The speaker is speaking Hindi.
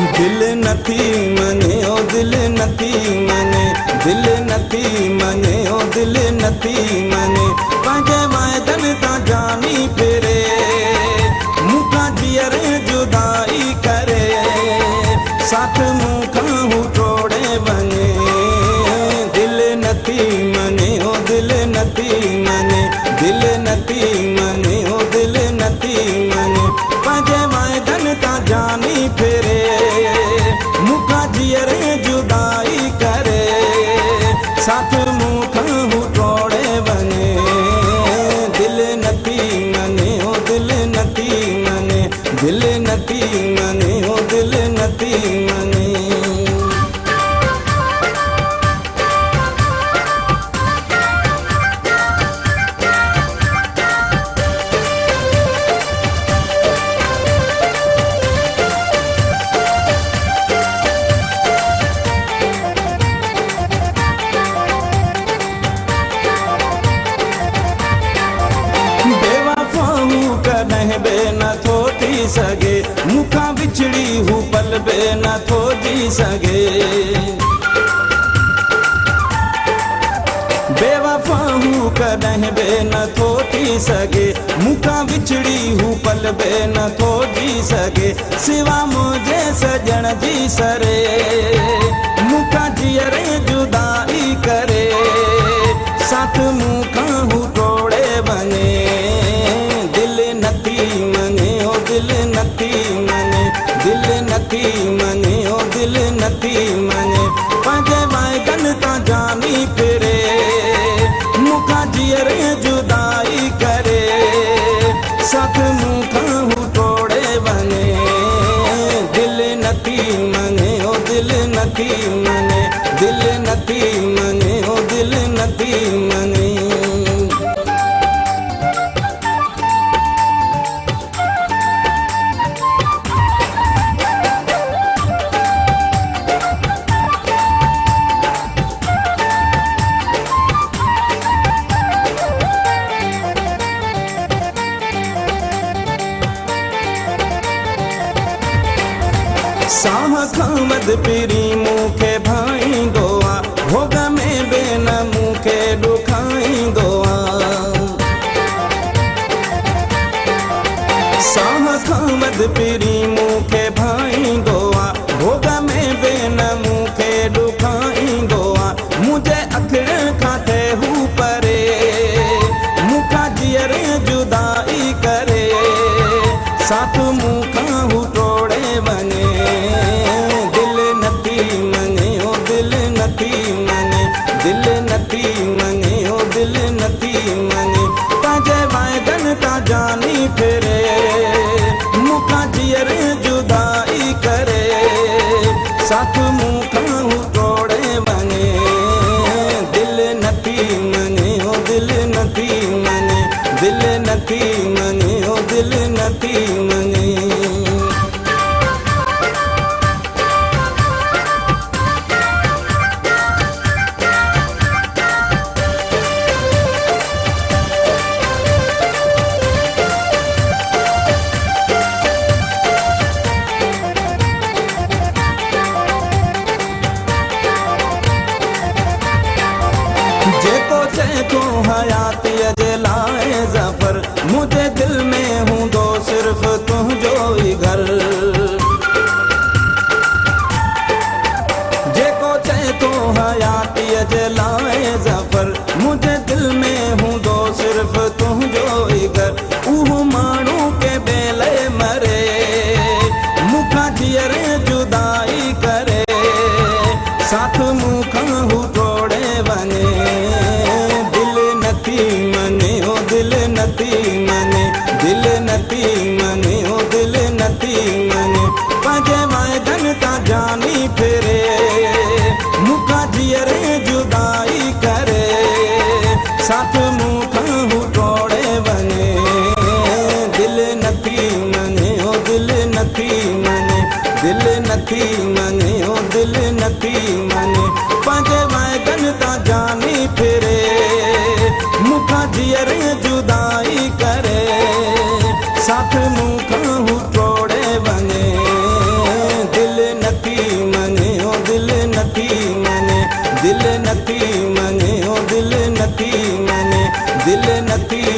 दिल नथी मने ओ दिल नथी मने, दिल नथी मने ओ दिल नथी मने। पंहिंजे वाइदन तां जानी फिरे, मूंखां जीअर जुदाई करे, साथ मूंखां हू टोड़े वञे। दिल नथी मने ओ दिल नथी मने, दिल नथी मने ओ दिल नथी मने। पंहिंजे वाइदन तां जानी फिरे, मूंखां जीअर जुदाई करे, साथ मूंखां हू टोड़े वञे। दिल नथी मने ओ दिल नथी मने, दिल नथी मने ओ दिल नथी मने। कॾहिं बि नथो थी सघे, मूंखां विछड़ी हू पल बि नथो जी सघे। बेवफ़ा हू कॾहिं बि नथो थी सघे, मूंखां विछड़ी हू पल बि नथो जी सघे। सिवा मुंहिंजे सजण जी सरे, मूंखां जीअर जुदाई करे, साथ मूंखां हू टोड़े वञे। दिल नथी मने ओ दिल नथी मने, दिल नथी मने ओ दिल नथी मने। पंहिंजे वाइदन तां जानी फिरे, मूंखां जीअर जुदाई करे, साथ मूंखां हू टोड़े वञे। दिल नथी मने ओ दिल नथी मने, दिल नथी मने ओ दिल नथी मने। साह खां वध पिरी मूंखे भाईंदो आ, भोग में बि न मूंखे ॾुखाईंदो आ। साह खां वध पिरी मूंखे भाईंदो आ, भोग में बि न मूंखे ॾुखाईंदो आ। मुंहिंजे अखियुनि खां थे हू परे, मूंखां जीअर जुदाई करे, साथ मूंखां हू टोड़े वञे। दिल नथी मने ओ दिल नथी मने, दिल नथी मने ओ दिल नथी मने। पंहिंजे वाइदन तां जानी फिरे, मूंखां जीअर जुदाई करे, साथ मूंखां हू टोड़े वञे। दिल नथी मने ओ दिल नथी मने, दिल नथी मने ओ दिल नथी मने। जेको चए तो हयातीअ जे लाइ ज़फ़र, मुंहिंजे दिल में हूंदो सिर्फ़ तुंहिंजो ई घर। जेको चए तो हयातीअ जे लाइ ज़फ़र, मुंहिंजे दिल में हूंदो सिर्फ़ तुंहिंजो ई घर। उहो माण्हू के बेले मरे, मूंखां जीअर जुदाई करे, साथ मूंखां हू टोड़े वञे। दिल नथी मने ओ दिल नथी मने, दिल नथी मने ओ दिल नथी मने। पंहिंजे वाइदन तां जानी फिरे, मूंखां जीअर जुदाई करे, साथ मूंखां हू टोड़े वञे। दिल नथी मने ओ दिल नथी मने, दिल नथी मने ओ दिल नथी मने। पंहिंजे वाइदन तां जानी फिरे, मूंखां जीअर जुदाई करे, साथ मूंखां हू टोड़े वञे। दिल दिल नथी मने, दिल नथी